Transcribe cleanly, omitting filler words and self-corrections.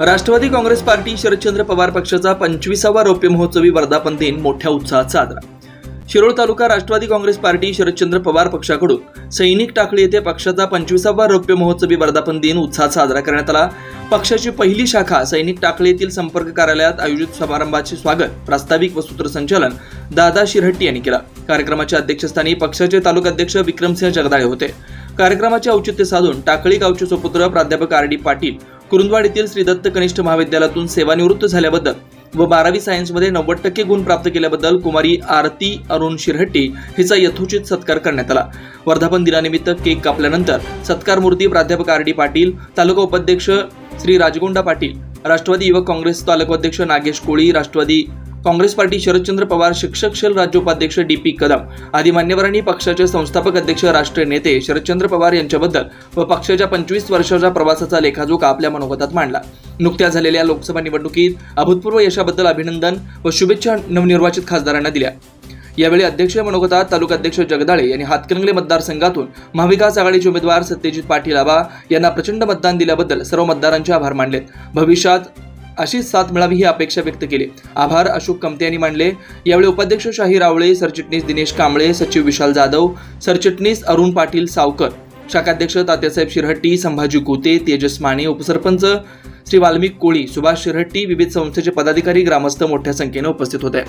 Rashtrawadi Congress party Sharadchandra Pawar पक्षाचा 25वा रौप्य महोत्सवी वर्धापन दिन मोठ्या उत्साहात साजरा। शिरोळ तालुका राष्ट्रवादी काँग्रेस पार्टी शरदचंद्र पवार पक्षाकडून सैनिक टाकळी येथे पक्षाचा 25वा रौप्य महोत्सवी वर्धापन दिन उत्साहात साजरा करण्यात आला। पक्षाची पहिली शाखा सैनिक टाकळी येथील संपर्क कार्यालयात आयोजित समारंभाचे स्वागत प्रास्ताविक व सूत्रसंचालन दादा शिरहट्टी यांनी केला। कार्यक्रमाच्या अध्यक्षस्थानी पक्षाचे तालुकाध्यक्ष विक्रमसिंह जगदाळे होते। कार्यक्रमाचे औचित्य साधून टाकळी गावचे सुपुत्र प्राध्यापक आर.डी. पाटील कुरुंदवाड येथील श्री दत्त कनिष्ठ महाविद्यालयातून सेवानिवृत्त झाल्याबद्दल व 12वी सायन्समध्ये 90% गुण प्राप्त केल्याबद्दल कुमारी आरती अरुण शिरहट्टी हिचा यथोचित सत्कार करण्यात आला। वर्धापन दिनानिमित्त केक कापल्यानंतर सत्कार मूर्ती प्राध्यापक आर.डी. पाटील, तालुका उपाध्यक्ष श्री राजगोंडा पाटील, राष्ट्रवादी युवक काँग्रेस तालुकाध्यक्ष नागेश कोळी, राष्ट्रवादी काँग्रेस पार्टी शरदचंद्र पवार शिक्षक शेल राज्योपाध्यक्ष डी.पी. कदम आदी मान्यवरांनी पक्षाचे संस्थापक अध्यक्ष राष्ट्रीय नेते शरदचंद्र पवार यांच्याबद्दल व पक्षाच्या 25 वर्षाच्या प्रवासाचा लेखाजोखा आपल्या मनोगतात मांडला। नुकत्याच झालेल्या लोकसभा निवडणुकीत अभूतपूर्व यशाबद्दल अभिनंदन व शुभेच्छा नवनिर्वाचित खासदारांना दिल्या। यावेळी अध्यक्ष मनोगतात तालुकाध्यक्ष जगदाळे यांनी हातकणंगले मतदारसंघातून महाविकास आघाडीचे उमेदवार सत्यजित पाटील आबा यांना प्रचंड मतदान दिल्याबद्दल सर्व मतदारांचे आभार मानले। भविष्यात अशीच साथ मिळावी ही अपेक्षा व्यक्त केली। आभार अशोक कमते यांनी मानले। यावेळी उपाध्यक्ष शाहीर आवळे, सरचिटणीस दिनेश कांबळे, सचिव विशाल जाधव, सरचिटणीस अरुण पाटील सावकर, शाखाध्यक्ष तात्यासाहेब शिरहट्टी, संभाजी कुते, तेजस माने, उपसरपंच श्री वाल्मिक कोळी, सुभाष शिरहट्टी, विविध संस्थेचे पदाधिकारी, ग्रामस्थ मोठ्या संख्येने उपस्थित होते।